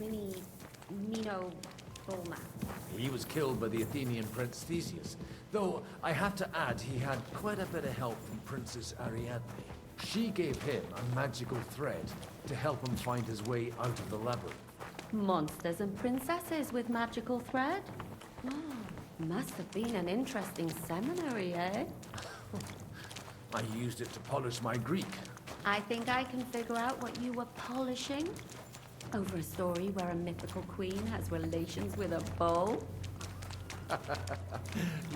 Mino Bulma. He was killed by the Athenian Prince Theseus, though I have to add he had quite a bit of help from Princess Ariadne. She gave him a magical thread to help him find his way out of the labyrinth. Monsters and princesses with magical thread? Oh, must have been an interesting seminary, eh? I used it to polish my Greek. I think I can figure out what you were polishing. Over a story where a mythical queen has relations with a bull?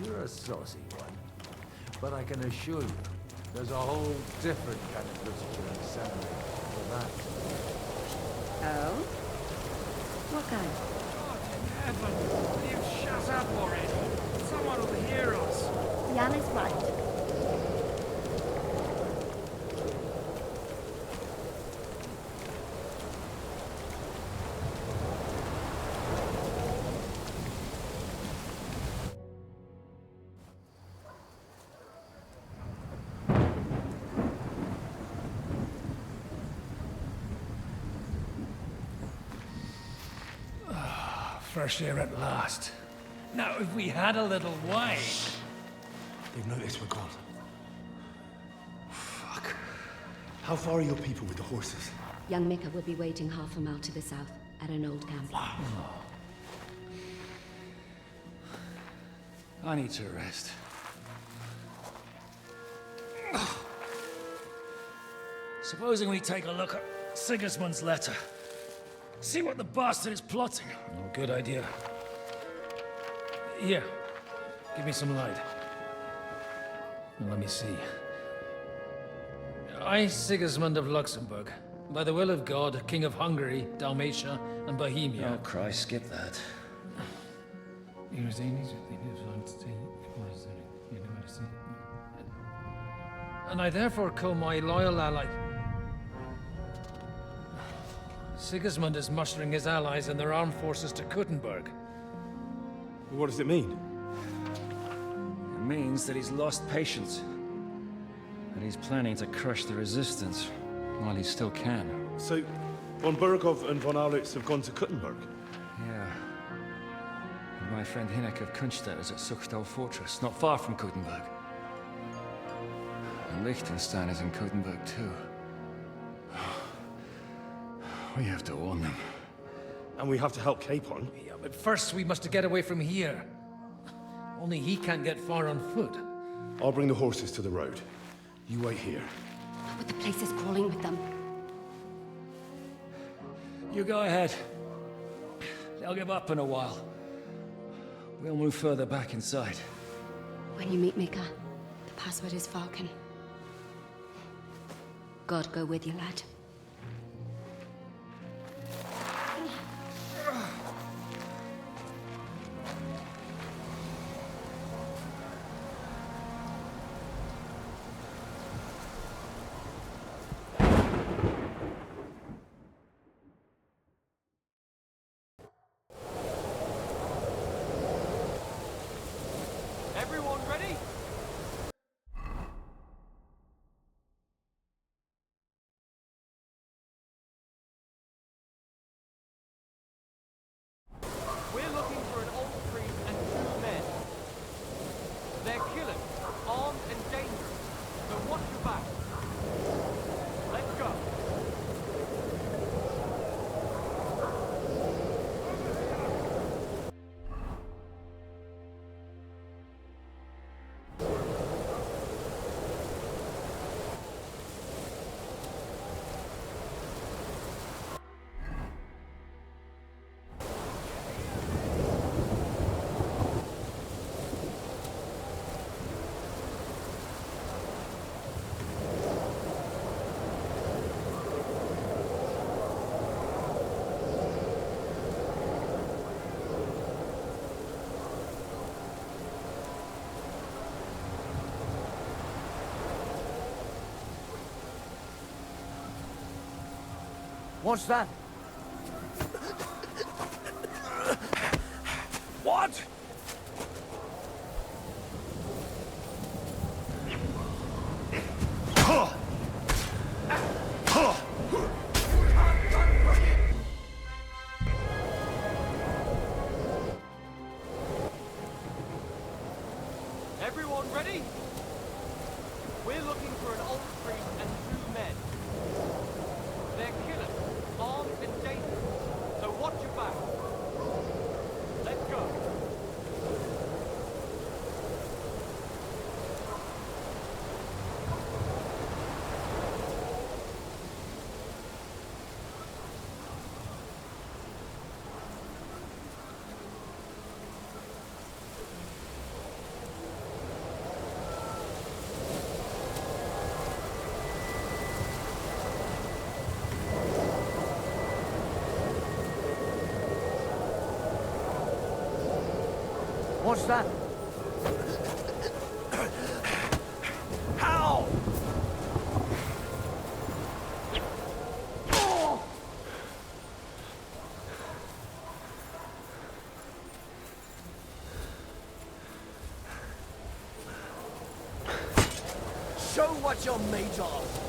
You're a saucy one. But I can assure you, there's a whole different kind of literature in seminary for that. Oh? What kind? God in heaven! Will you shut up already? Someone will hear us. Jan is right. Fresh air at last. Now, if we had a little wine... They've noticed we're gone. Fuck. How far are your people with the horses? Young Mika will be waiting half a mile to the south, at an old camp. I need to rest. Supposing we take a look at Sigismund's letter. See what the bastard is plotting. No good idea. Here, give me some light. Now, let me see. I, Sigismund of Luxembourg, by the will of God, King of Hungary, Dalmatia, and Bohemia. Oh, Christ, skip that. And I therefore call my loyal ally... Sigismund is mustering his allies and their armed forces to Kuttenberg. What does it mean? It means that he's lost patience. That he's planning to crush the resistance while he still can. So, von Burgov and von Aulitz have gone to Kuttenberg? Yeah. And my friend Hinek of Kunstadt is at Suchtal Fortress, not far from Kuttenberg. And Liechtenstein is in Kuttenberg too. We have to warn them. And we have to help Capon. Yeah, but first we must get away from here. Only he can't get far on foot. I'll bring the horses to the road. You wait here. But the place is crawling with them. You go ahead. They'll give up in a while. We'll move further back inside. When you meet Mika, the password is Falcon. God go with you, lad. Everyone ready? We're looking for an old priest and 2 men. They're killers, armed and dangerous, so watch your back. Let's go. What's that? What? Everyone ready? We're looking for an old priest and 2 men. They're killers, armed and dangerous, so watch your back. Let's go. What's that? How? Show what you're made of.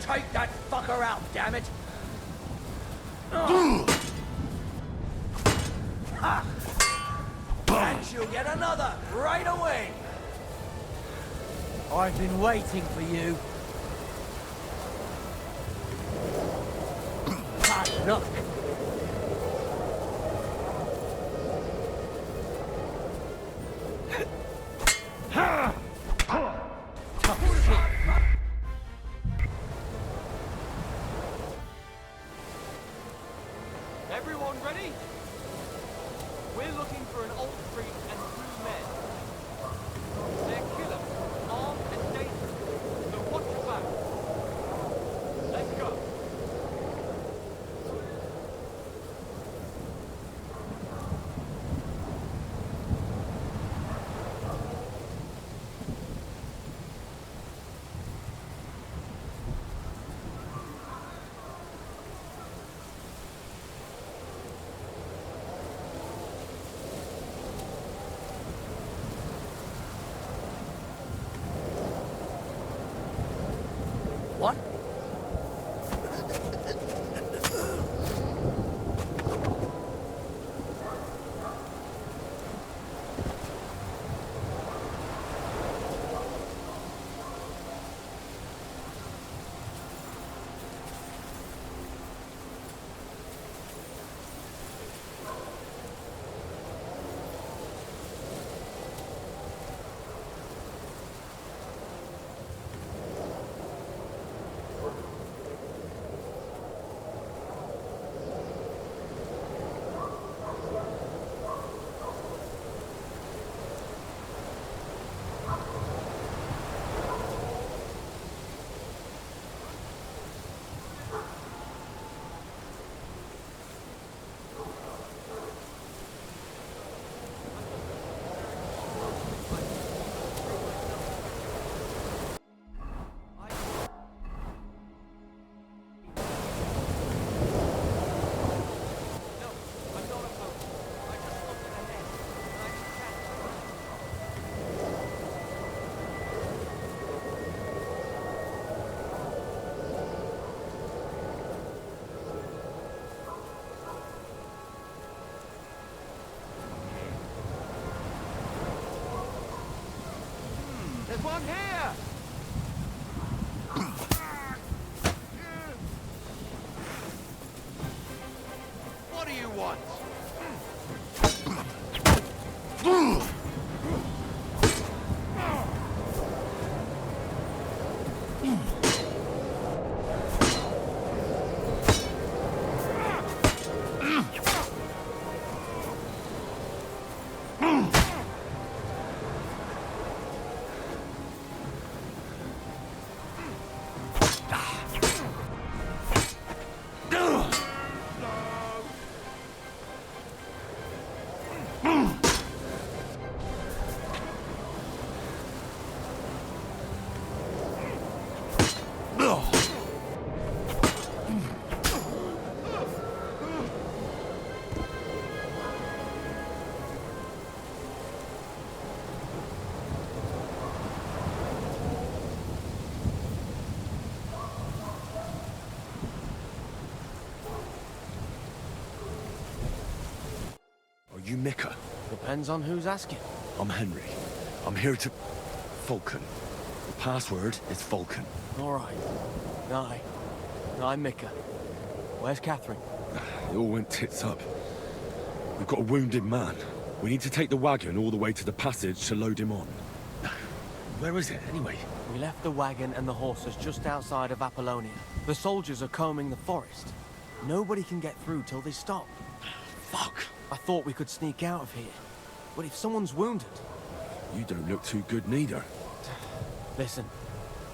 Take that fucker out, damn it! And you'll get another right away! I've been waiting for you. Bad luck. Tough shit. Everyone ready? We're looking for an old priest and 2 men. They're killers, armed and dangerous, so watch your back. Let's go. What? There's one here! What do you want? You Mika? Depends on who's asking. I'm Henry. I'm here to... Falcon. The password is Falcon. All right. Aye. I'm Mika. Where's Catherine? It all went tits up. We've got a wounded man. We need to take the wagon all the way to the passage to load him on. Where is it, anyway? We left the wagon and the horses just outside of Apollonia. The soldiers are combing the forest. Nobody can get through till they stop. Fuck! I thought we could sneak out of here. But if someone's wounded... You don't look too good neither. Listen,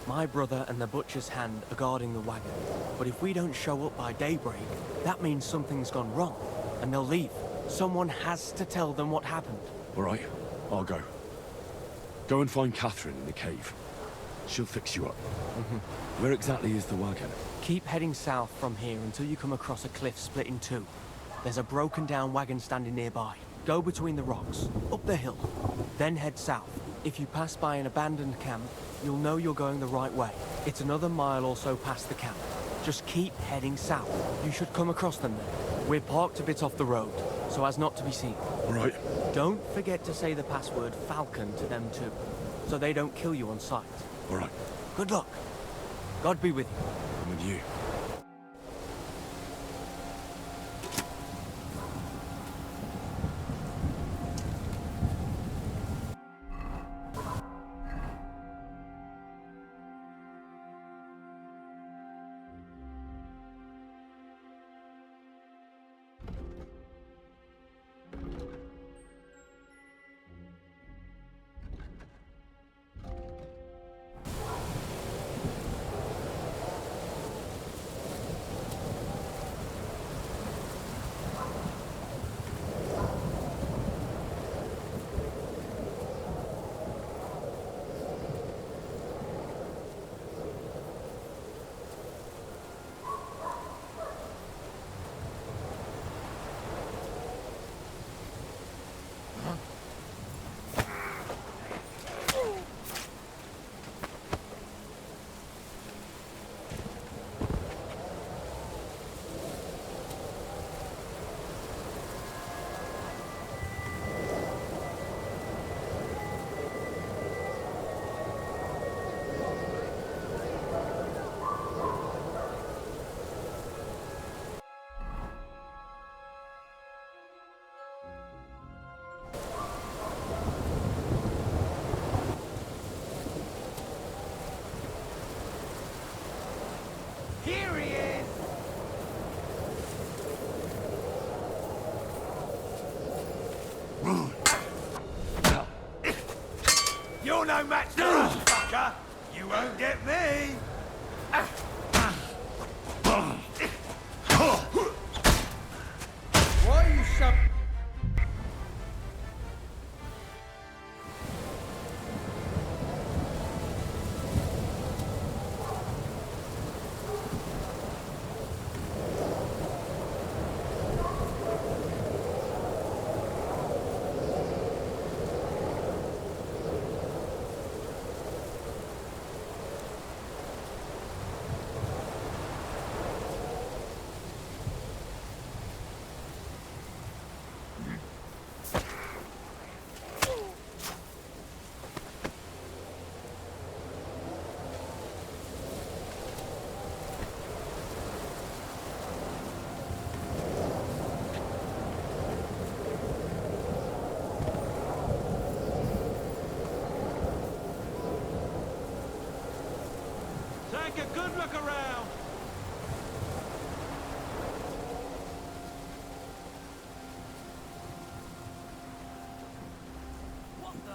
my brother and the butcher's hand are guarding the wagon. But if we don't show up by daybreak, that means something's gone wrong. And they'll leave. Someone has to tell them what happened. All right, I'll go. Go and find Catherine in the cave. She'll fix you up. Where exactly is the wagon? Keep heading south from here until you come across a cliff split in two. There's a broken down wagon standing nearby. Go between the rocks, up the hill, then head south. If you pass by an abandoned camp, you'll know you're going the right way. It's another mile or so past the camp. Just keep heading south. You should come across them then. We're parked a bit off the road, so as not to be seen. All right. Don't forget to say the password Falcon to them too, so they don't kill you on sight. All right. Good luck. God be with you. I'm with you. Here he is! You're no match for us, fucker! You won't get me! Why are you shut... Take a good look around! What the...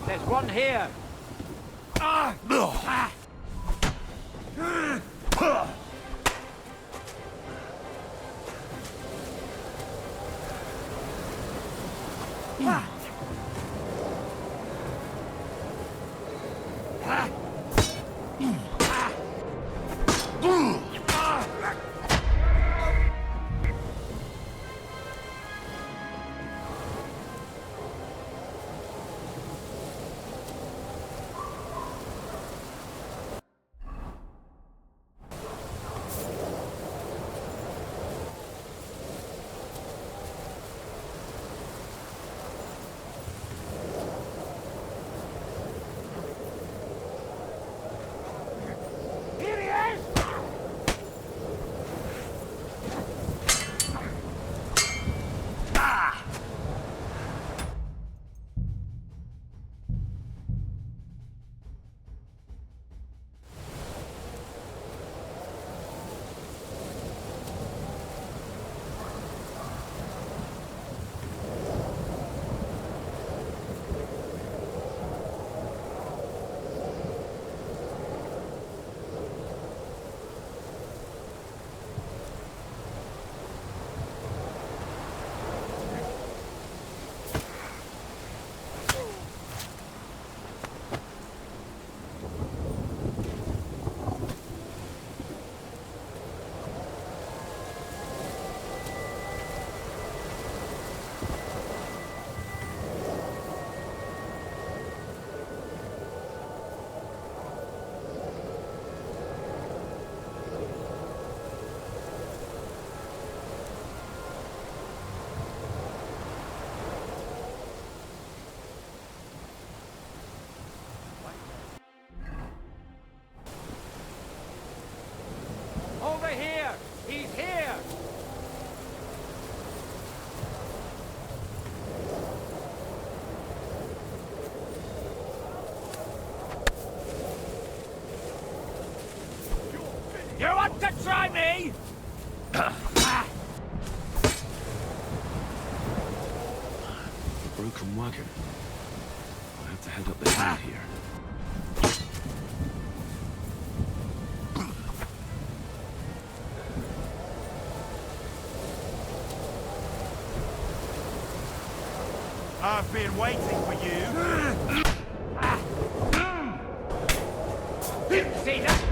There's one here. broken wagon. I have to head up the hill here. I've been waiting for you. See that?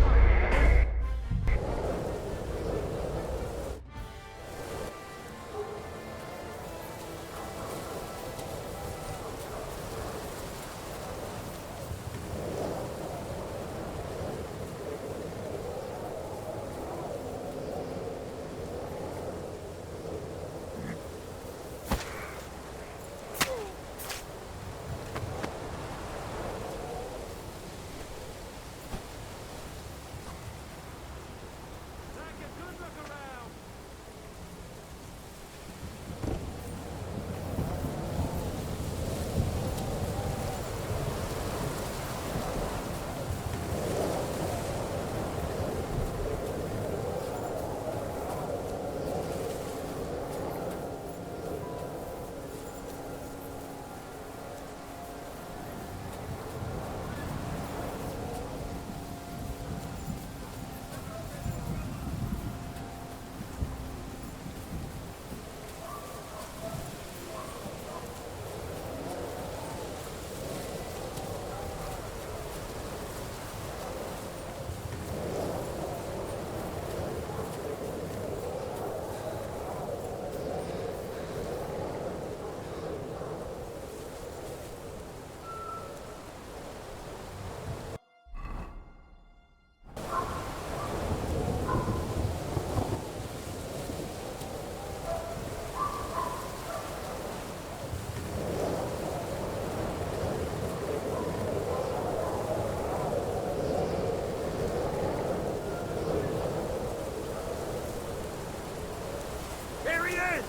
Here he is!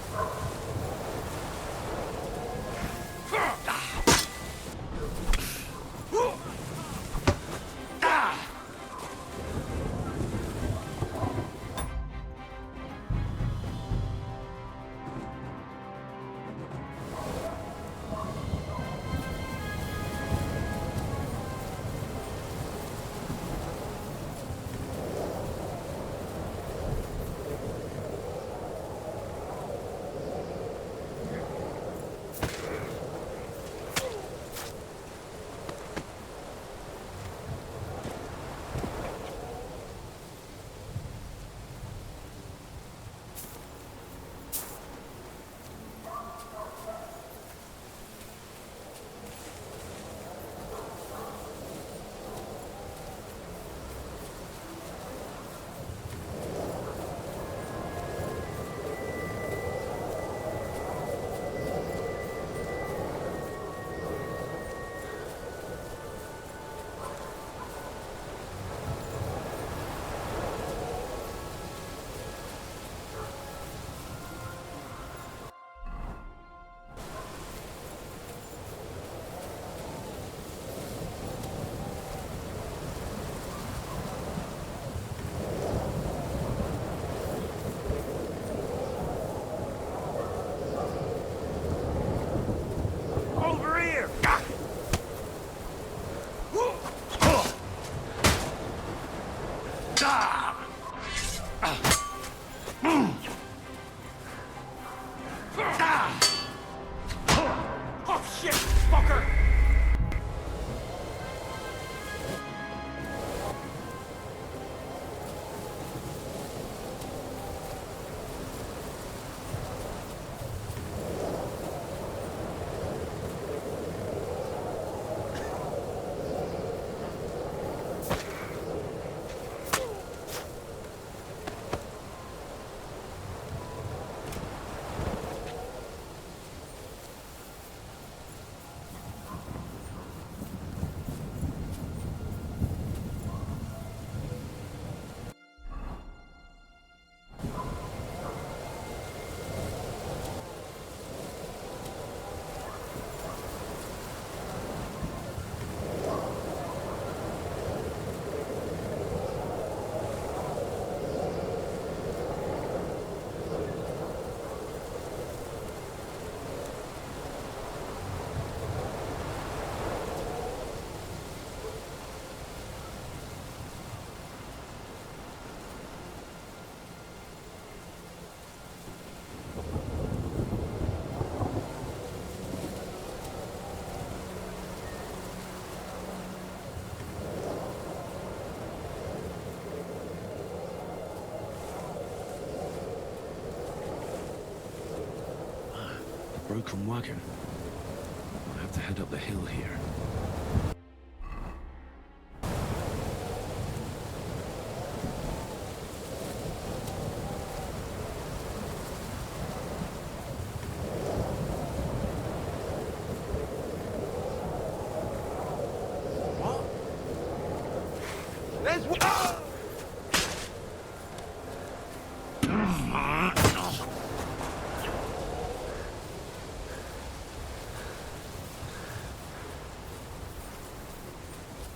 Broken wagon. I have to head up the hill here.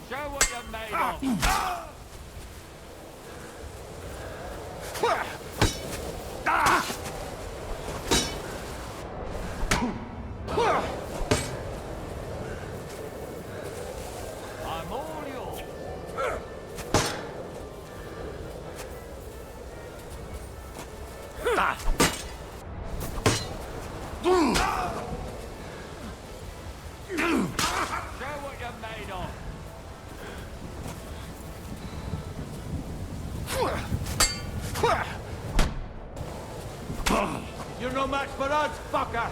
Show what you're made of. I'm all yours. Show what you're made of. You're no match for us, fucker!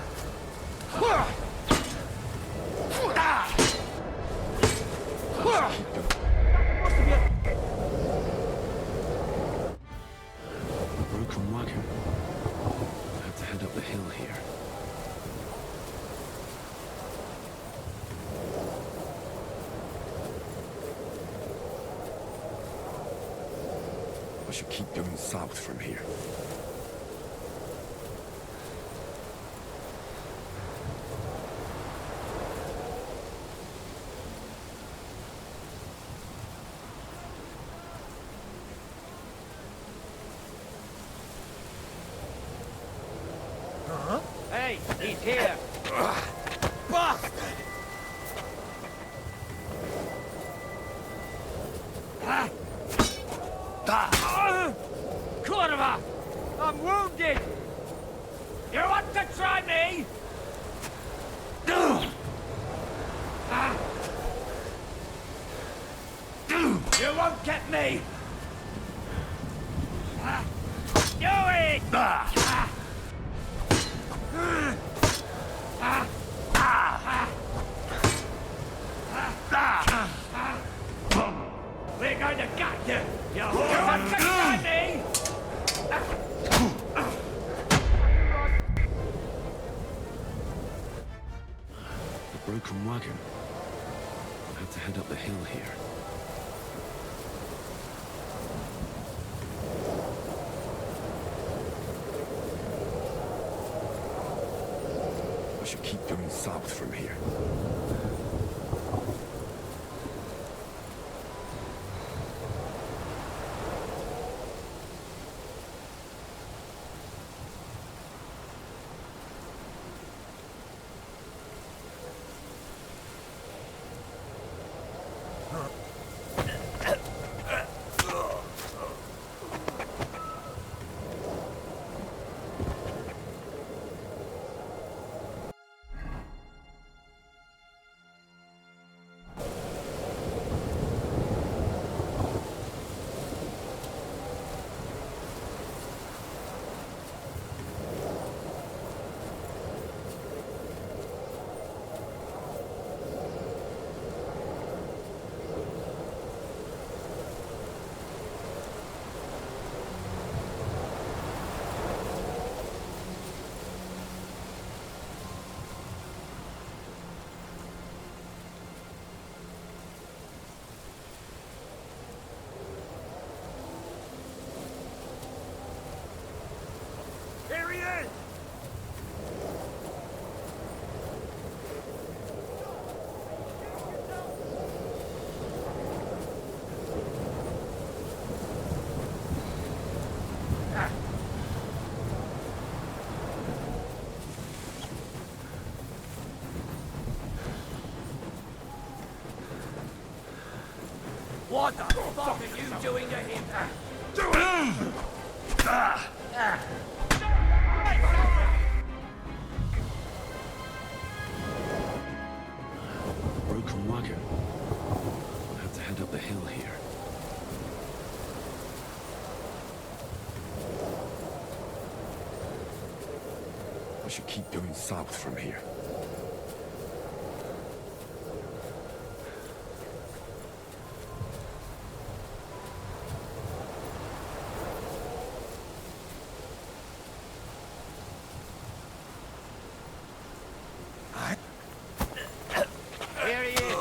Broken wagon. I have to head up the hill here. I should keep going south from here. Hey, he's here! Bastard! Corva! I'm wounded! You want to try me? You won't get me! Do it! We're going to get you! You want to try me? The broken wagon. I have to head up the hill here. I should keep going south from here. Here he is! What the fuck are you doing to him? Broken wagon. I have to head up the hill here. We should keep going south from here. Here he is.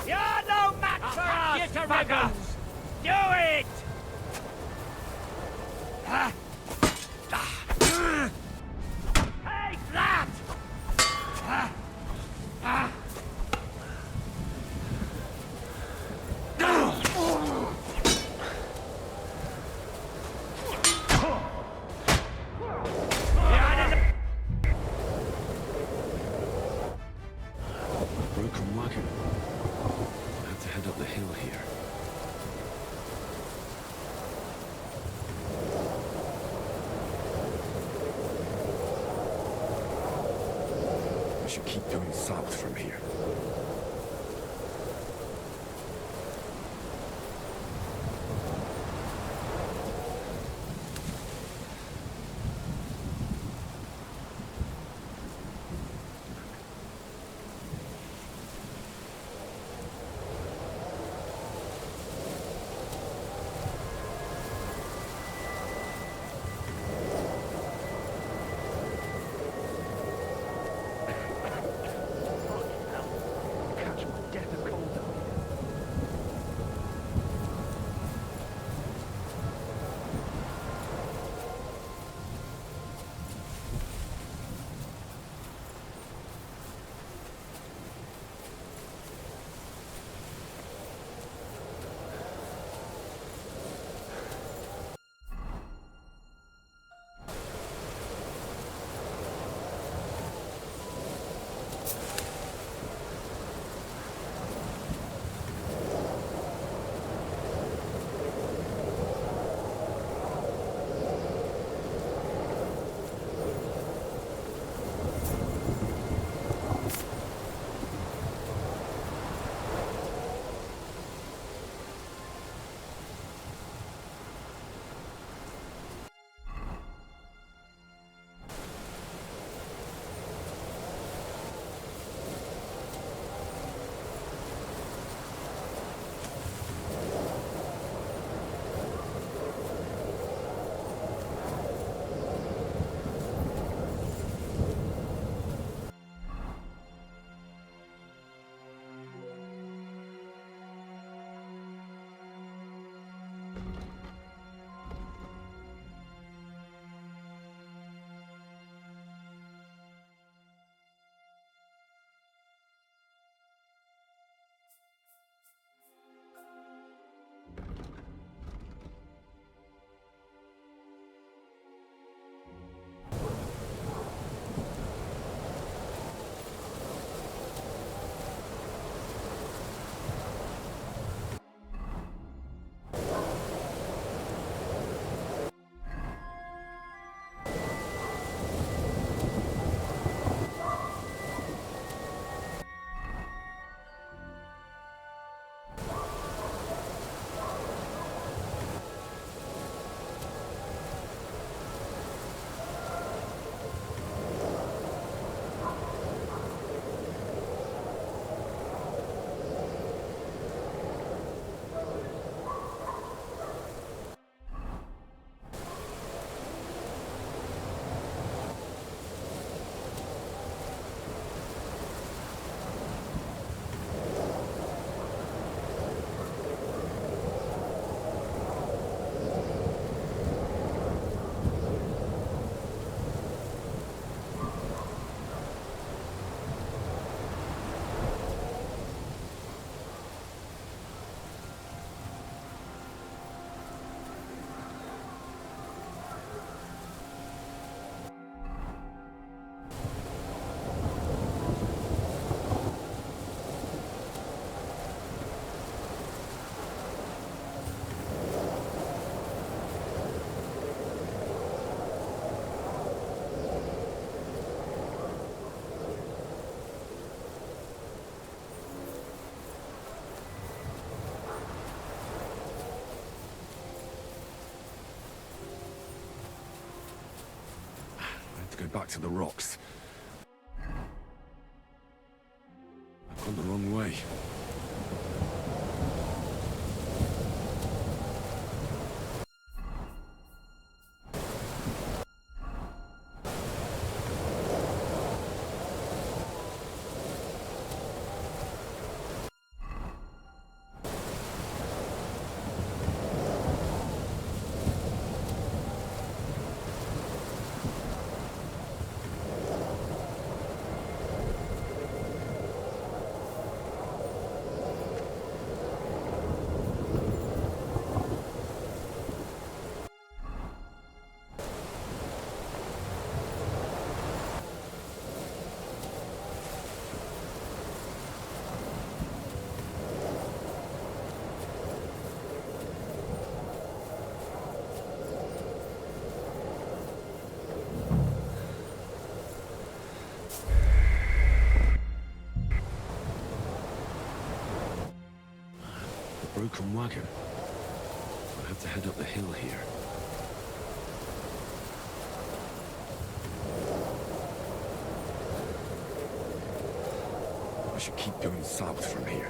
You're no match for us, fucker! Do it! Take that! Broken wagon. I have to head up the hill here. We should keep going south from here. to go back to the rocks. I've gone the wrong way. Broken wagon. I'll have to head up the hill here. I should keep going south from here.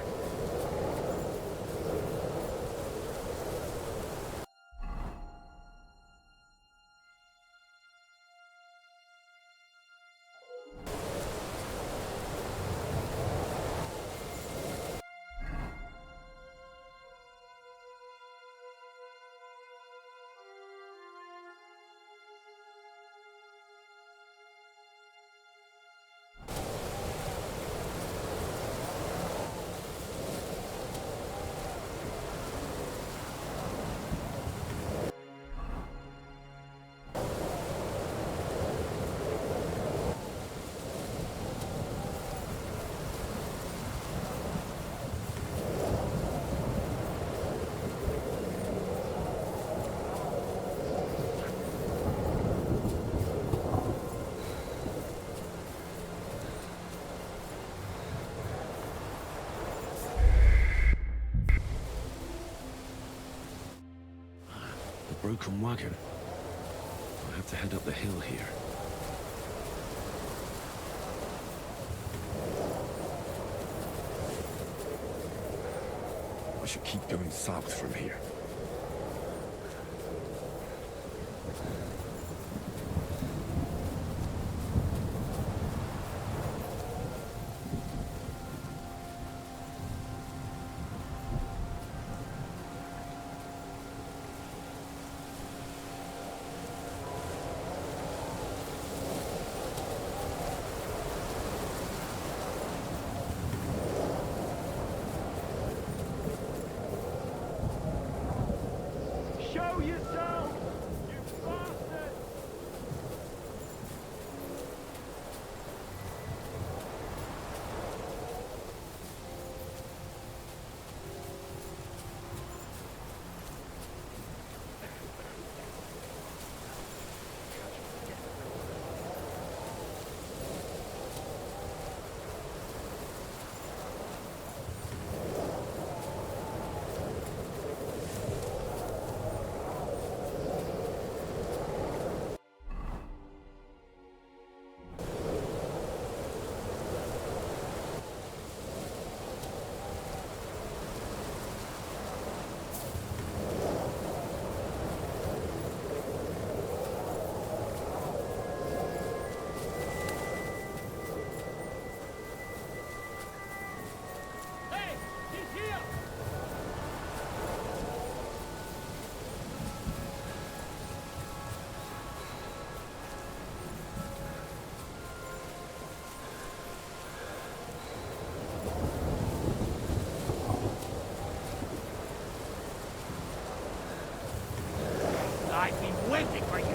Broken wagon. I'll have to head up the hill here. I should keep going south from here. Show yourself, you bastard! I've been waiting for you.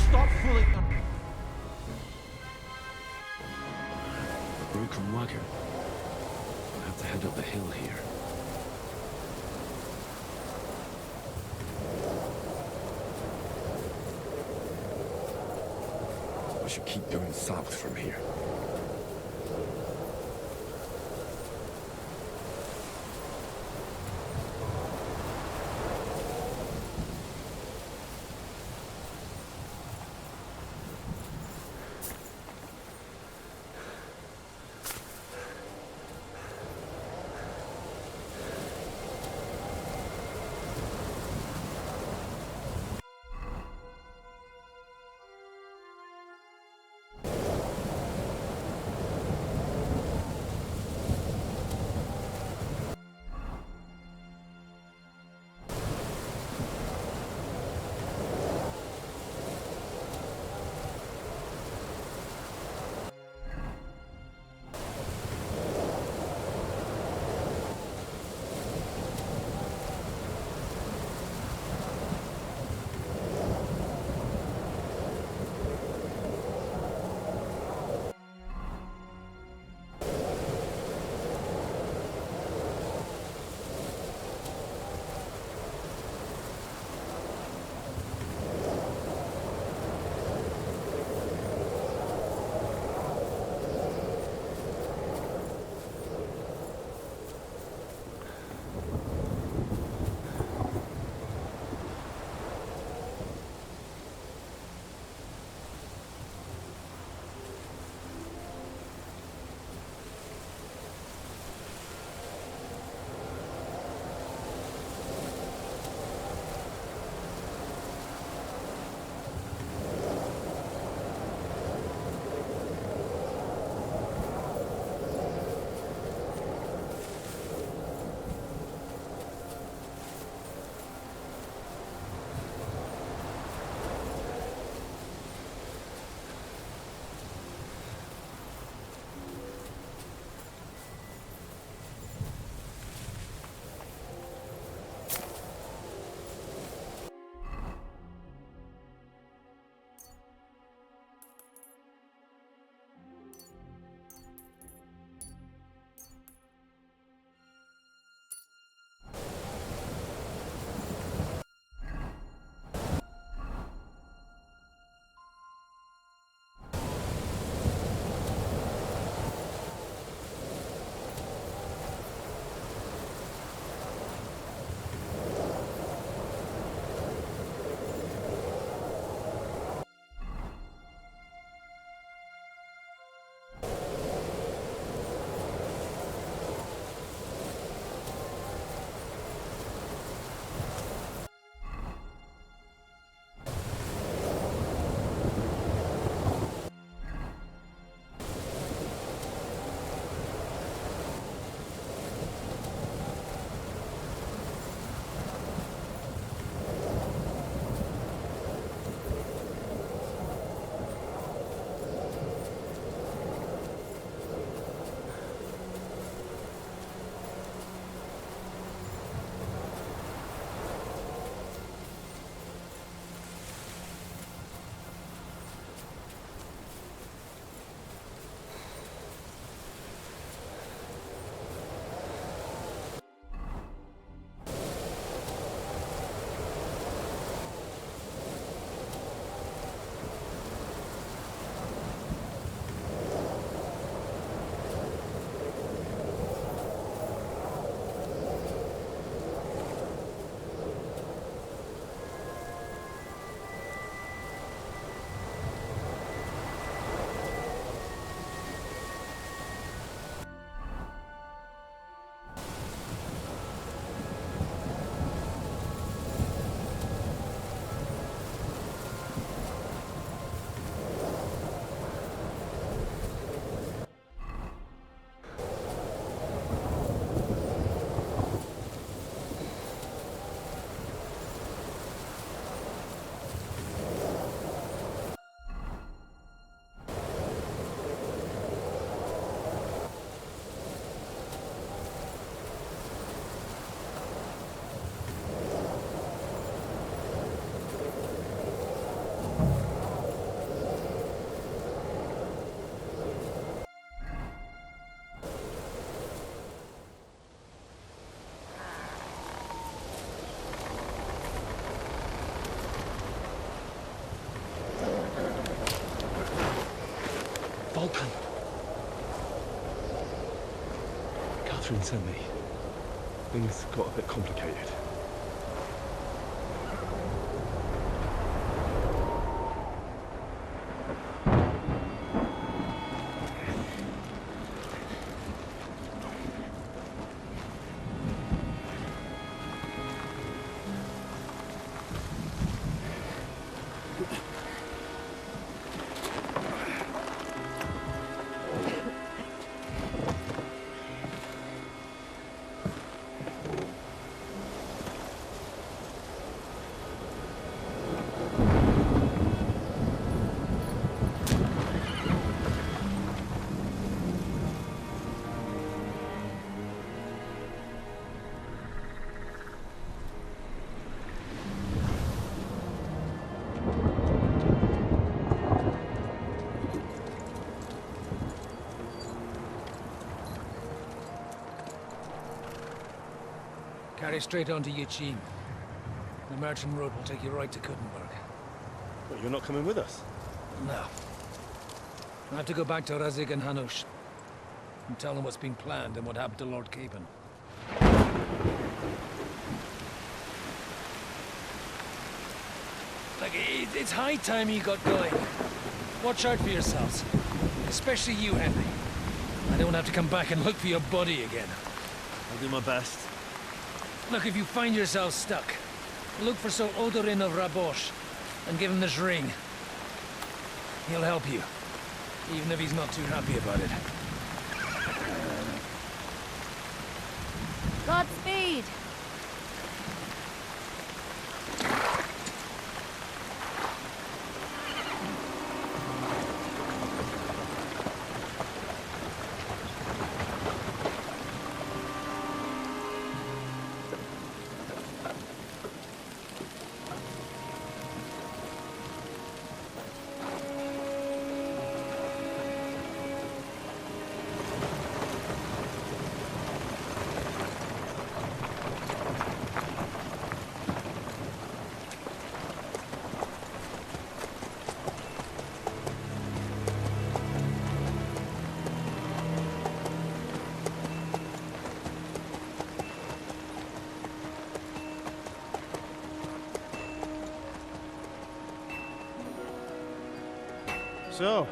Stop fooling them. Broken wagon. I'll have to head up the hill here. I should keep going south from here. open. Catherine sent me. Things got a bit complicated. Carry straight on to Yuchin. The merchant road will take you right to Kuttenberg. But you're not coming with us? No. I have to go back to Razik and Hanush and tell them what's been planned and what happened to Lord Capon. Like, it's high time you got going. Watch out for yourselves. Especially you, Henry. I don't have to come back and look for your body again. I'll do my best. Look, if you find yourself stuck, look for Sir Odorin of Rabosh and give him this ring. He'll help you, even if he's not too happy about it. Godspeed! So,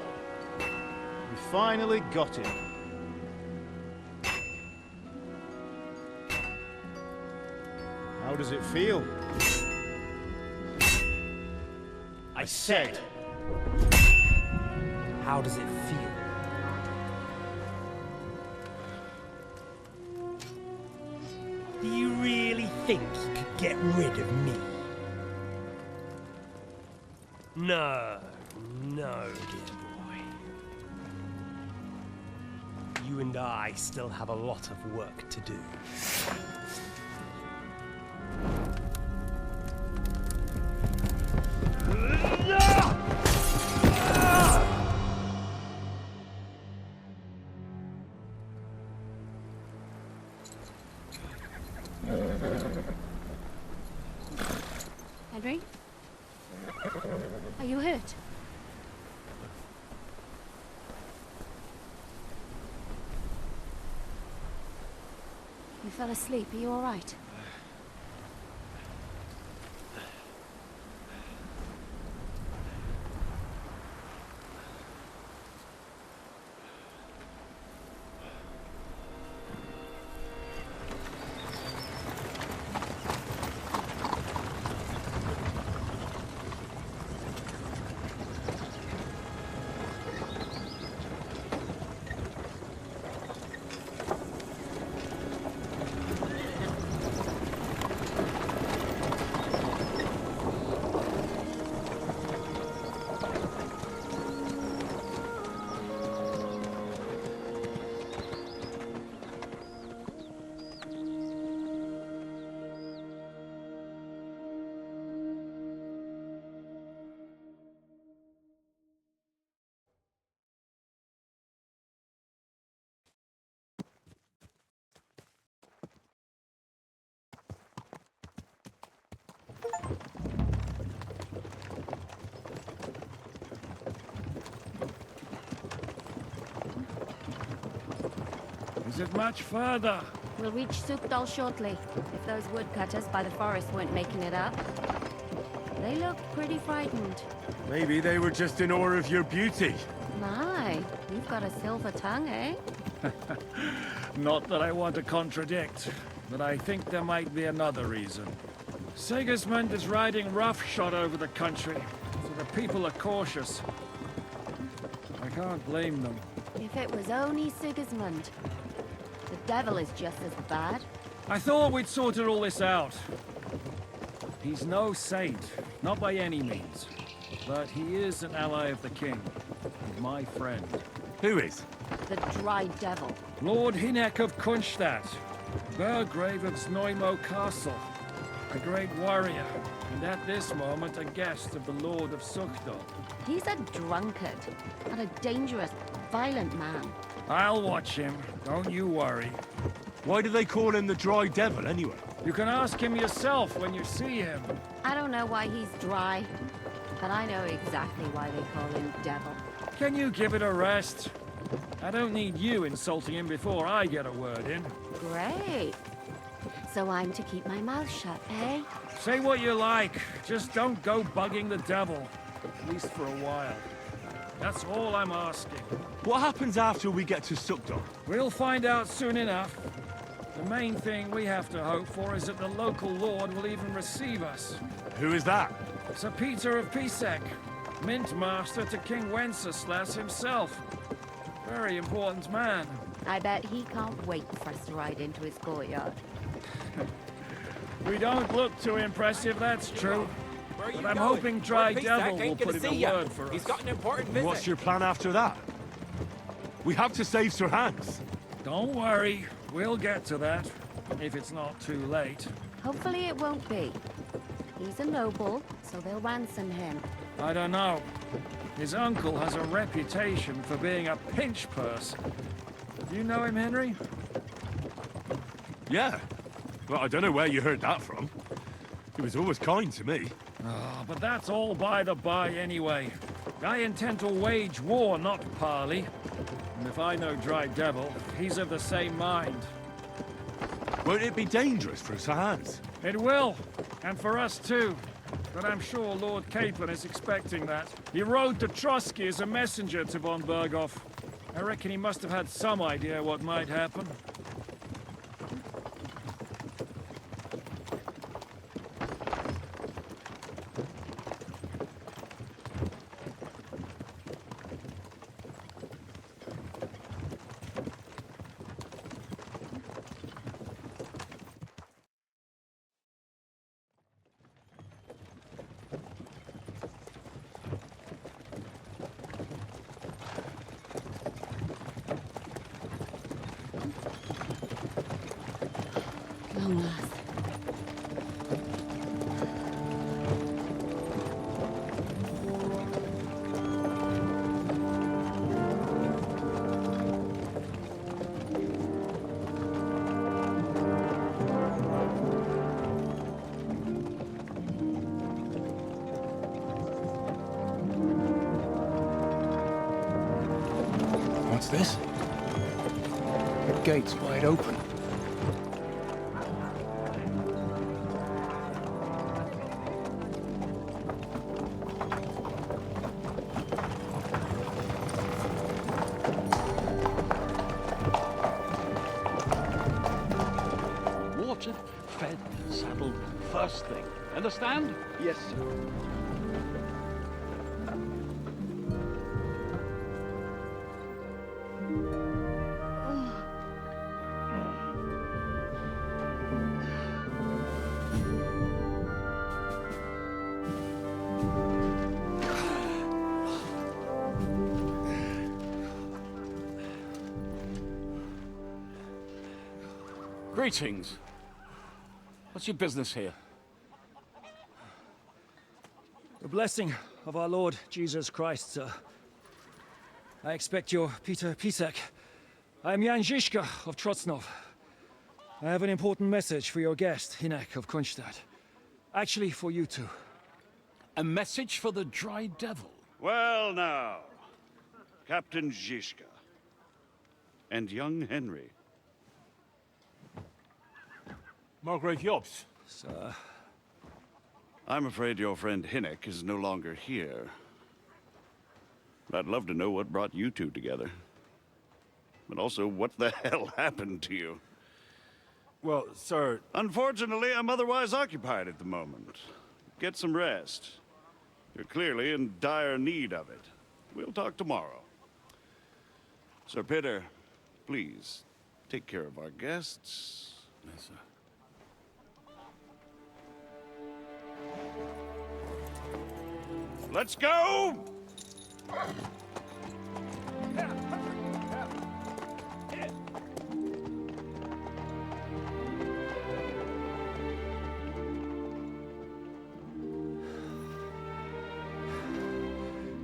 we finally got him. How does it feel? I said, how does it feel? Do you really think you could get rid of me? No, no, dear boy. You and I still have a lot of work to do. Henry? Are you hurt? You fell asleep. Are you all right? Is it much further? We'll reach Sukdal shortly, if those woodcutters by the forest weren't making it up. They look pretty frightened. Maybe they were just in awe of your beauty. My, you've got a silver tongue, eh? Not that I want to contradict, but I think there might be another reason. Sigismund is riding roughshod over the country, so the people are cautious. I can't blame them. If it was only Sigismund. The devil is just as bad. I thought we'd sorted all this out. He's no saint, not by any means. But he is an ally of the king, and my friend. Who is? The dry devil. Lord Hinek of Kunstadt, Burgrave of Znojmo Castle, a great warrior, and at this moment a guest of the Lord of Sukdal. He's a drunkard, and a dangerous, violent man. I'll watch him, don't you worry. Why do they call him the Dry Devil, anyway? You can ask him yourself when you see him. I don't know why he's dry, but I know exactly why they call him Devil. Can you give it a rest? I don't need you insulting him before I get a word in. Great. So I'm to keep my mouth shut, eh? Say what you like, just don't go bugging the devil. At least for a while. That's all I'm asking. What happens after we get to Sukdal? We'll find out soon enough. The main thing we have to hope for is that the local lord will even receive us. Who is that? Sir Peter of Pisek, Mint Master to King Wenceslas himself. Very important man. I bet he can't wait for us to ride into his courtyard. We don't look too impressive, that's true. But I'm hoping Dry Devil will put in a word for us. He's got an important visit. What's your plan after that? We have to save Sir Hans. Don't worry, we'll get to that, if it's not too late. Hopefully it won't be. He's a noble, so they'll ransom him. I don't know. His uncle has a reputation for being a pinch purse. Do you know him, Henry? Yeah. Well, I don't know where you heard that from. He was always kind to me. Oh, but that's all by the by anyway. I intend to wage war, not parley. And if I know Dry Devil, he's of the same mind. Won't it be dangerous for Sir Hans? It will, and for us too. But I'm sure Lord Capon is expecting that. He rode to Trotsky as a messenger to von Berghoff. I reckon he must have had some idea what might happen. Long last. What's this? The gate's wide open. Watered, fed, saddled, first thing. Understand? Yes, sir. Greetings. What's your business here? The blessing of our Lord Jesus Christ, sir. I expect you're Peter Pisek. I am Jan Žižka of Trocnov. I have an important message for your guest, Hinek of Kunstadt. Actually, for you two. A message for the Dry Devil? Well now, Captain Žižka and young Henry. Margrave Jobs. Sir. I'm afraid your friend Hinnock is no longer here. I'd love to know what brought you two together. But also, what the hell happened to you? Well, sir... Unfortunately, I'm otherwise occupied at the moment. Get some rest. You're clearly in dire need of it. We'll talk tomorrow. Sir Peter, please, take care of our guests. Yes, sir. Let's go!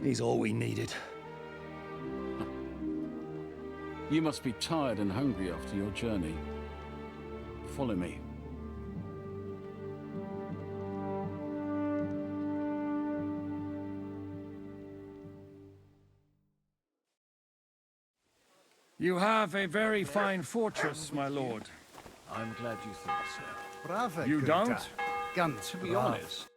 He's all we needed. You must be tired and hungry after your journey. Follow me. You have a very fine fortress, my lord. I'm glad you think so. Brave. You don't? Ganz To be honest,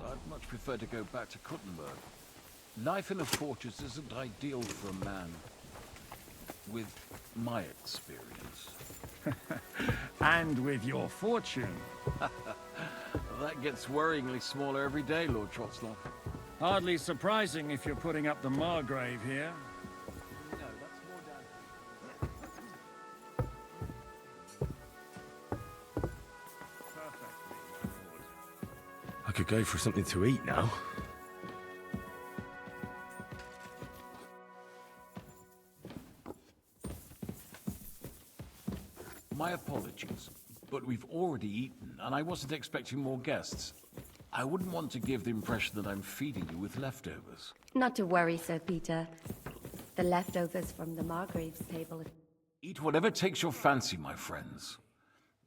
I'd much prefer to go back to Kuttenberg. Life in a fortress isn't ideal for a man with my experience. And with your fortune. That gets worryingly smaller every day, Lord Trotzlov. Hardly surprising if you're putting up the Margrave here. No, that's more I could go for something to eat now. My apologies, but we've already eaten, and I wasn't expecting more guests. I wouldn't want to give the impression that I'm feeding you with leftovers. Not to worry, Sir Peter. The leftovers from the Margrave's table. Eat whatever takes your fancy, my friends.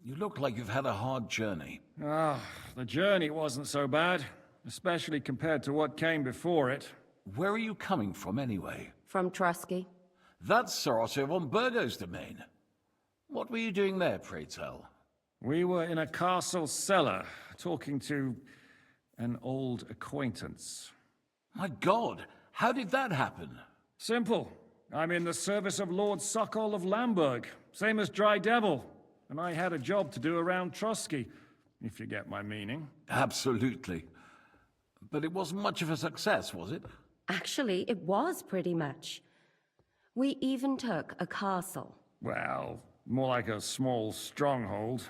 You look like you've had a hard journey. Ah, the journey wasn't so bad, especially compared to what came before it. Where are you coming from, anyway? From Trusky. That's Sir Otto von Burgo's domain. What were you doing there, pray tell? We were in a castle cellar, talking to an old acquaintance. My God, how did that happen? Simple. I'm in the service of Lord Sokol of Lamberg, same as Dry Devil, and I had a job to do around Trusky, if you get my meaning. Absolutely. But it wasn't much of a success, was it? Actually, it was pretty much. We even took a castle. Well, more like a small stronghold.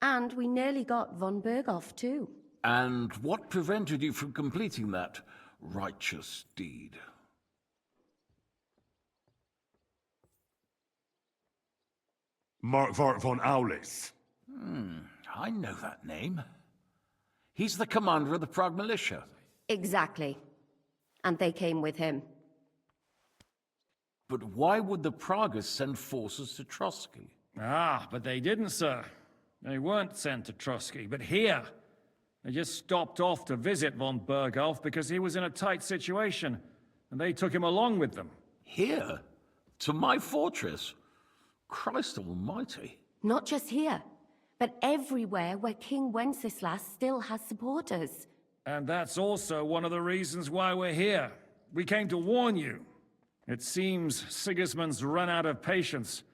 And we nearly got von Berghoff, too. And what prevented you from completing that righteous deed? Markvart von Aulis. I know that name. He's the commander of the Prague militia. Exactly. And they came with him. But why would the Praguers send forces to Trotsky? Ah, but they didn't, sir. They weren't sent to Trusky, but here. They just stopped off to visit von Berghoff because he was in a tight situation. and they took him along with them. Here? To my fortress? Christ almighty. Not just here, but everywhere where King Wenceslas still has supporters. And that's also one of the reasons why we're here. We came to warn you. It seems Sigismund's run out of patience.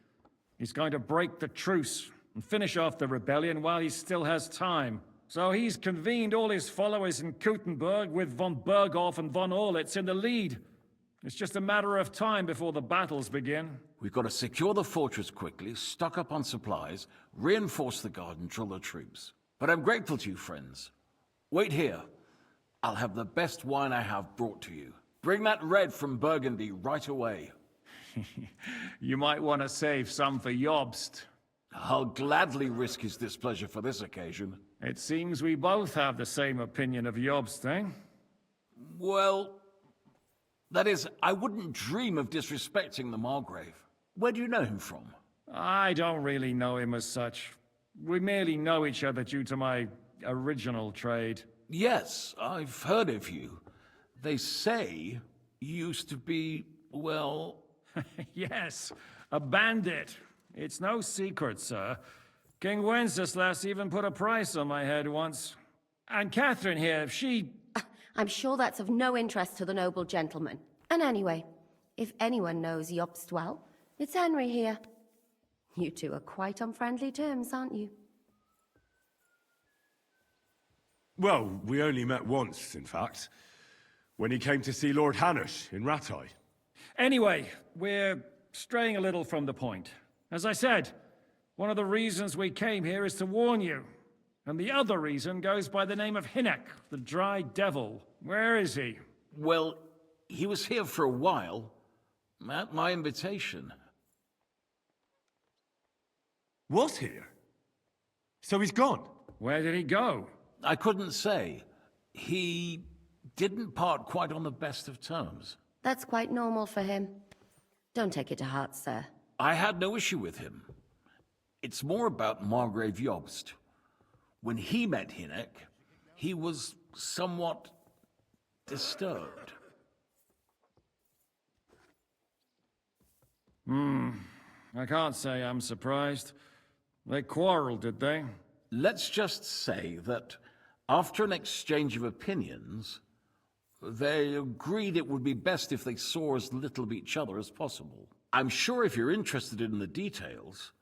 He's going to break the truce and finish off the rebellion while he still has time. So he's convened all his followers in Kuttenberg with von Berghoff and von Orlitz in the lead. It's just a matter of time before the battles begin. We've got to secure the fortress quickly, stock up on supplies, reinforce the guard and drill the troops. But I'm grateful to you, friends. Wait here. I'll have the best wine I have brought to you. Bring that red from Burgundy right away. You might want to save some for Jobst. I'll gladly risk his displeasure for this occasion. It seems we both have the same opinion of Jobst, eh? Well, that is, I wouldn't dream of disrespecting the Margrave. Where do you know him from? I don't really know him as such. We merely know each other due to my original trade. Yes, I've heard of you. They say you used to be, well... Yes, a bandit. It's no secret, sir. King Wenceslas even put a price on my head once. And Catherine here, she... I'm sure that's of no interest to the noble gentleman. And anyway, if anyone knows Jobst well, it's Henry here. You two are quite on friendly terms, aren't you? Well, we only met once, in fact. When he came to see Lord Hanush in Rattay. Anyway, we're straying a little from the point. As I said, one of the reasons we came here is to warn you. And the other reason goes by the name of Hinek, the Dry Devil. Where is he? Well, he was here for a while, at my invitation. Was here? So he's gone? Where did he go? I couldn't say. He didn't part quite on the best of terms. That's quite normal for him. Don't take it to heart, sir. I had no issue with him. It's more about Margrave Jobst. When he met Hinek, he was somewhat disturbed. I can't say I'm surprised. They quarreled, did they? Let's just say that after an exchange of opinions, they agreed it would be best if they saw as little of each other as possible. I'm sure if you're interested in the details,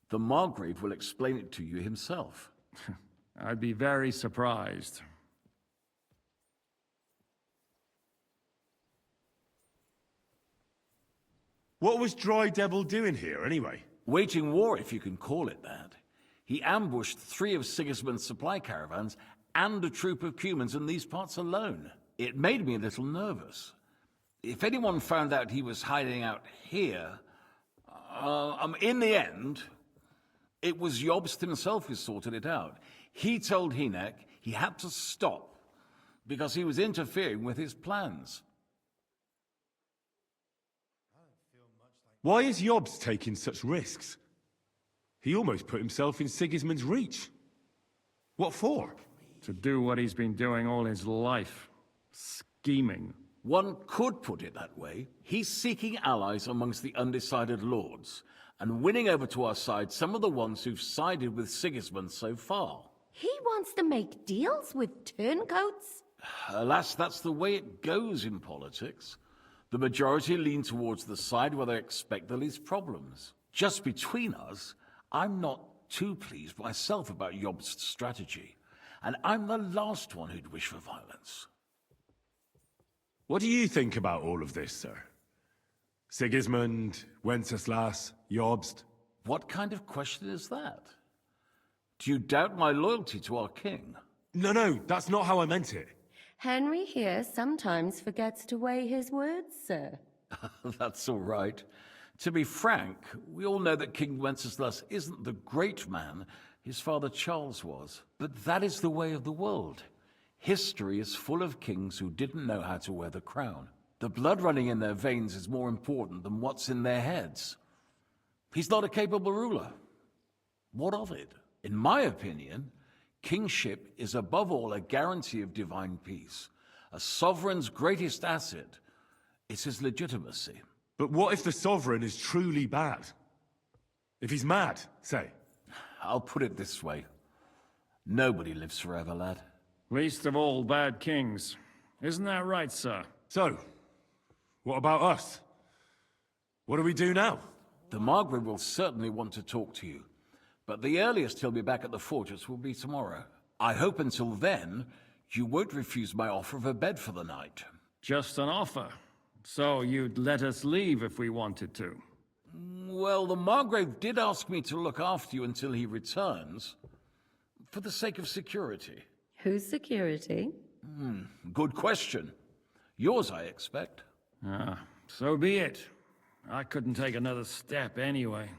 the Margrave will explain it to you himself. I'd be very surprised. What was Dry Devil doing here, anyway? Waging war, if you can call it that. He ambushed 3 of Sigismund's supply caravans and a troop of Cumans in these parts alone. It made me a little nervous. If anyone found out he was hiding out here, in the end, it was Jobst himself who sorted it out. He told Hinek he had to stop because he was interfering with his plans. Why is Jobst taking such risks? He almost put himself in Sigismund's reach. What for? To do what he's been doing all his life. Scheming. One could put it that way. He's seeking allies amongst the undecided lords, and winning over to our side some of the ones who've sided with Sigismund so far. He wants to make deals with turncoats? Alas, that's the way it goes in politics. The majority lean towards the side where they expect the least problems. Just between us, I'm not too pleased myself about Jobst's strategy, and I'm the last one who'd wish for violence. What do you think about all of this, sir? Sigismund, Wenceslas, Jobst? What kind of question is that? Do you doubt my loyalty to our king? No, that's not how I meant it. Henry here sometimes forgets to weigh his words, sir. That's all right. To be frank, we all know that King Wenceslas isn't the great man his father Charles was. But that is the way of the world. History is full of kings who didn't know how to wear the crown. The blood running in their veins is more important than what's in their heads. He's not a capable ruler. What of it? In my opinion, kingship is above all a guarantee of divine peace. A sovereign's greatest asset It's his legitimacy. But what if the Sovereign is truly bad? If he's mad, say? I'll put it this way. Nobody lives forever, lad. Least of all bad kings. Isn't that right, sir? So, what about us? What do we do now? The Margrave will certainly want to talk to you, but the earliest he'll be back at the fortress will be tomorrow. I hope until then, you won't refuse my offer of a bed for the night. Just an offer. So you'd let us leave if we wanted to? Well, the Margrave did ask me to look after you until he returns, for the sake of security. Whose security? Good question. Yours, I expect. Ah, so be it. I couldn't take another step anyway.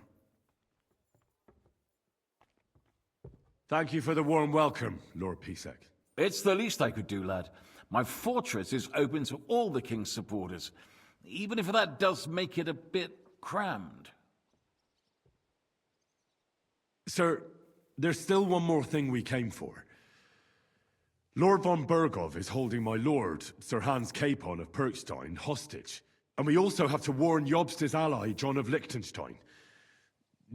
Thank you for the warm welcome, Lord Pisek. It's the least I could do, lad. My fortress is open to all the king's supporters, even if that does make it a bit crammed. Sir, there's still one more thing we came for. Lord von Bergov is holding my lord, Sir Hans Capon of Perkstein, hostage. And we also have to warn Jobst's ally, John of Liechtenstein.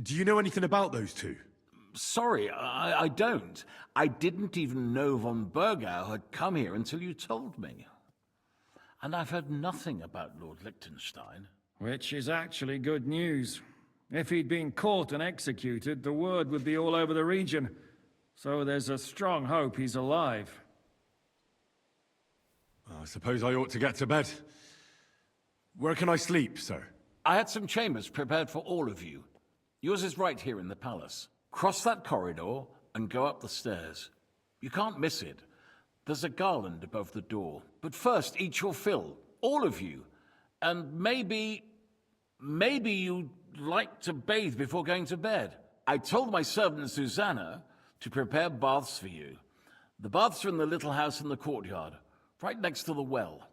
Do you know anything about those two? Sorry, I don't. I didn't even know von Bergau had come here until you told me. And I've heard nothing about Lord Liechtenstein. Which is actually good news. If he'd been caught and executed, the word would be all over the region. So there's a strong hope he's alive. I suppose I ought to get to bed. Where can I sleep, sir? I had some chambers prepared for all of you. Yours is right here in the palace. Cross that corridor and go up the stairs. You can't miss it. There's a garland above the door. But first, eat your fill. All of you. And maybe you'd like to bathe before going to bed. I told my servant Susanna to prepare baths for you. The baths are in the little house in the courtyard, right next to the well.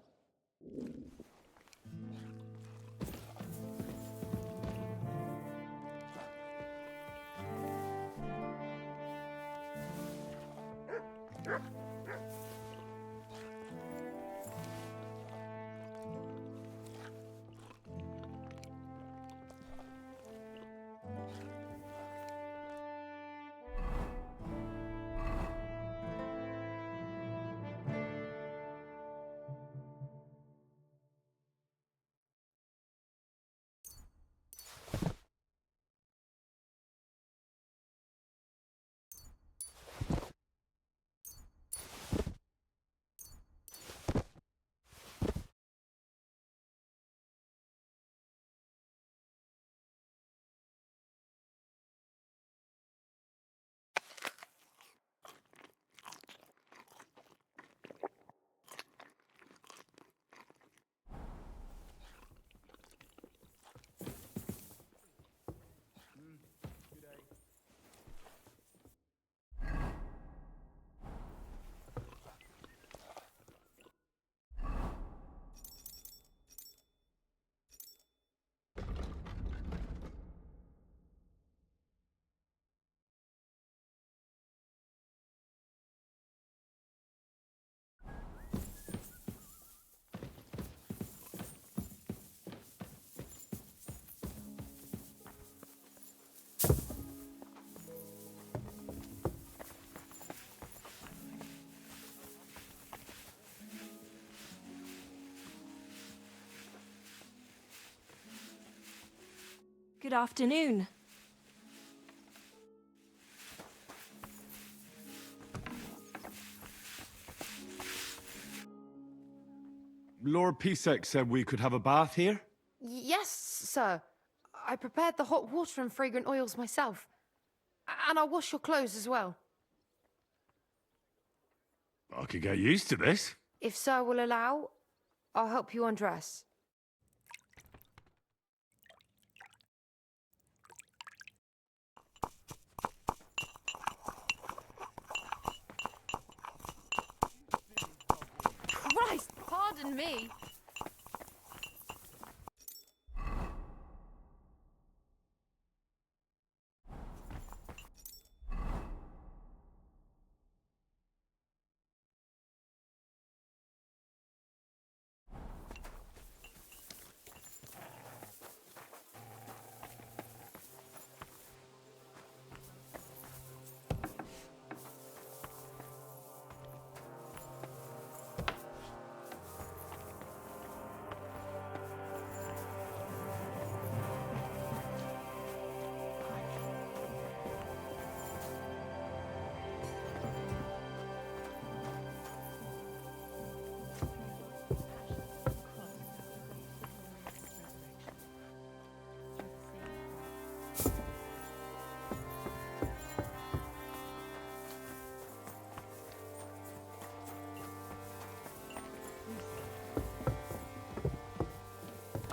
Good afternoon. Lord Pisek said we could have a bath here? Yes, sir. I prepared the hot water and fragrant oils myself. And I'll wash your clothes as well. I could get used to this. If sir will allow, I'll help you undress. Christ, pardon me.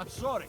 I'm sorry.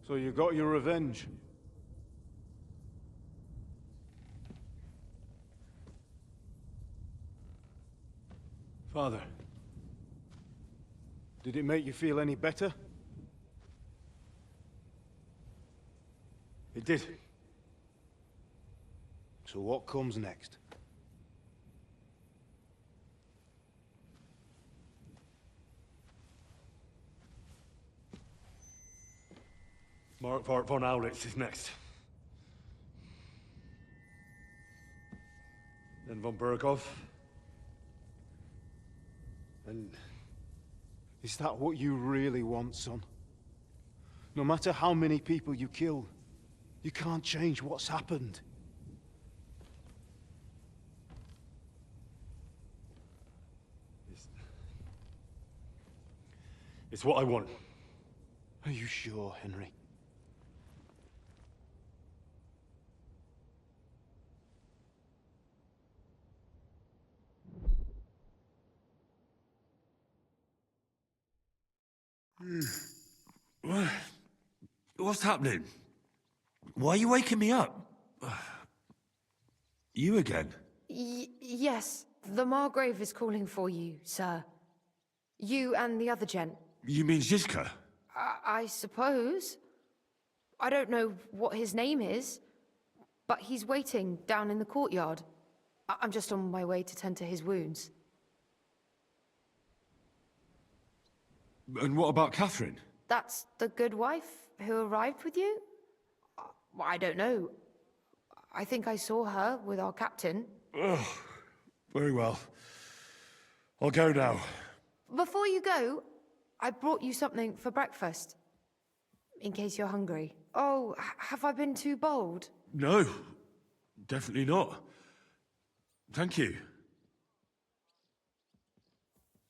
So you got your revenge? Father, did it make you feel any better? It did. So what comes next? Mark von Aulitz is next. Then von Berghoff. And is that what you really want, son? No matter how many people you kill, you can't change what's happened. It's what I want. Are you sure, Henry? What's happening? Why are you waking me up? You again? Yes, the Margrave is calling for you, sir. You and the other gent. You mean Zizka? I suppose. I don't know what his name is, but he's waiting down in the courtyard. I'm just on my way to tend to his wounds. And what about Catherine? That's the good wife who arrived with you? I don't know. I think I saw her with our captain. Oh, very well. I'll go now. Before you go, I brought you something for breakfast. In case you're hungry. Oh, have I been too bold? No, definitely not. Thank you.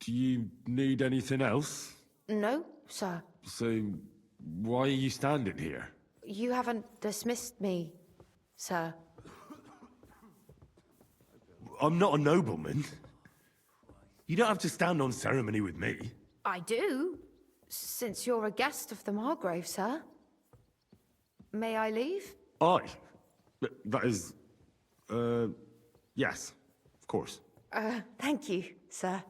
Do you need anything else? No, sir. So, why are you standing here? You haven't dismissed me, sir. I'm not a nobleman. You don't have to stand on ceremony with me. I do, since you're a guest of the Margrave, sir. May I leave? That is... yes, of course. Thank you, sir.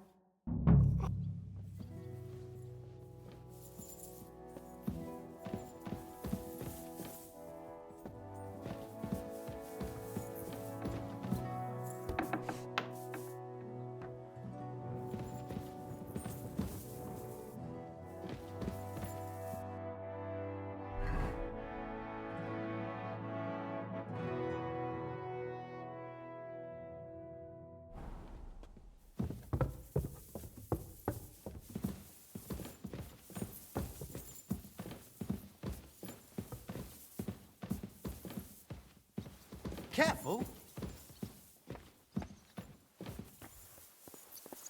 Careful.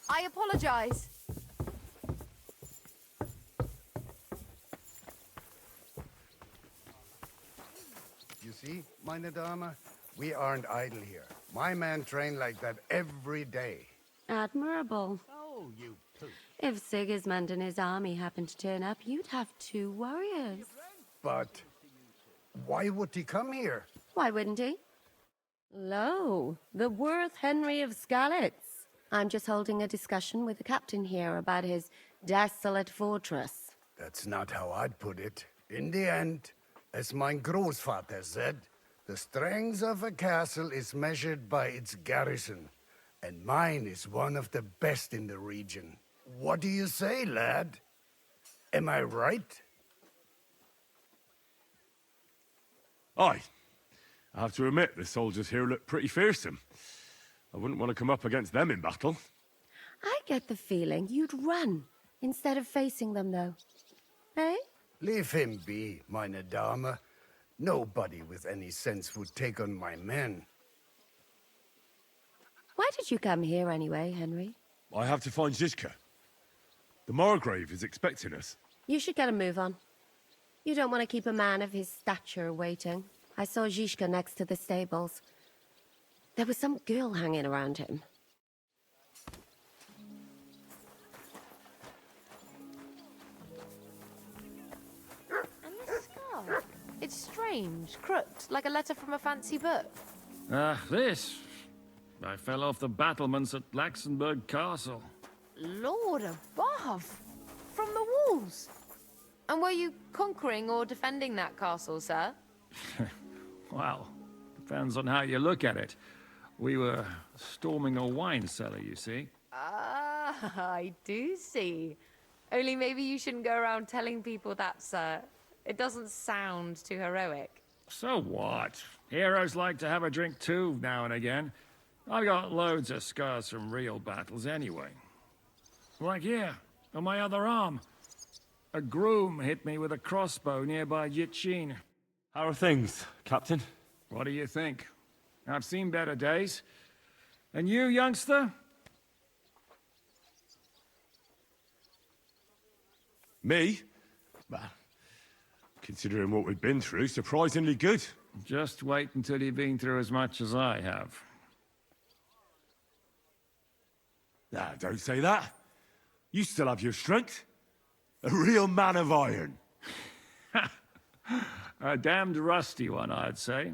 I apologize. You see, meine Dame, We aren't idle here. My men train like that every day. Admirable. Oh, you poop. If Sigismund and his army happened to turn up, you'd have 2 warriors. But why would he come here? Why wouldn't he? Lo, the worth Henry of Skalitz. I'm just holding a discussion with the captain here about his desolate fortress. That's not how I'd put it. In the end, as my Großvater said, the strength of a castle is measured by its garrison, and mine is one of the best in the region. What do you say, lad? Am I right? Aye. I have to admit, the soldiers here look pretty fearsome. I wouldn't want to come up against them in battle. I get the feeling you'd run instead of facing them, though. Eh? Leave him be, meine Dame. Nobody with any sense would take on my men. Why did you come here anyway, Henry? I have to find Zizka. The Margrave is expecting us. You should get a move on. You don't want to keep a man of his stature waiting. I saw Zizka next to the stables. There was some girl hanging around him. And this scarf? It's strange, crooked, like a letter from a fancy book. This. I fell off the battlements at Laxenburg Castle. Lord above! From the walls! And were you conquering or defending that castle, sir? Well, depends on how you look at it. We were storming a wine cellar, you see. Ah, I do see. Only maybe you shouldn't go around telling people that, sir. It doesn't sound too heroic. So what? Heroes like to have a drink too, now and again. I've got loads of scars from real battles anyway. Like here, on my other arm. A groom hit me with a crossbow nearby Yitchin. How are things, Captain? What do you think? I've seen better days. And you, youngster? Me? Well, considering what we've been through, surprisingly good. Just wait until you've been through as much as I have. Nah, don't say that. You still have your strength. A real man of iron. A damned rusty one, I'd say.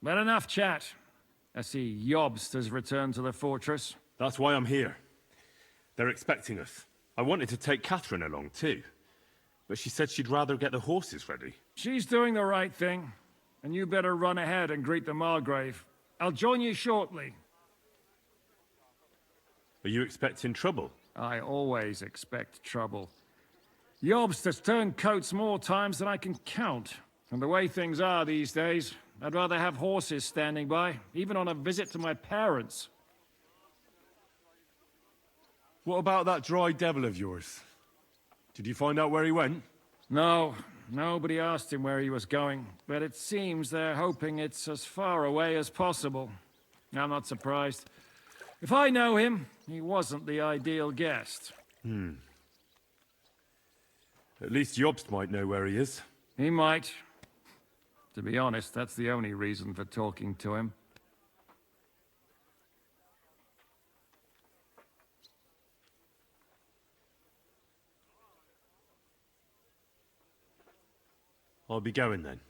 But enough chat. I see Jobst has returned to the fortress. That's why I'm here. They're expecting us. I wanted to take Catherine along too, but she said she'd rather get the horses ready. She's doing the right thing, and you better run ahead and greet the Margrave. I'll join you shortly. Are you expecting trouble? I always expect trouble. Jobst has turned coats more times than I can count. And the way things are these days, I'd rather have horses standing by, even on a visit to my parents. What about that dry devil of yours? Did you find out where he went? No, nobody asked him where he was going, but it seems they're hoping it's as far away as possible. I'm not surprised. If I know him, he wasn't the ideal guest. At least Jobst might know where he is. He might. To be honest, that's the only reason for talking to him. I'll be going then.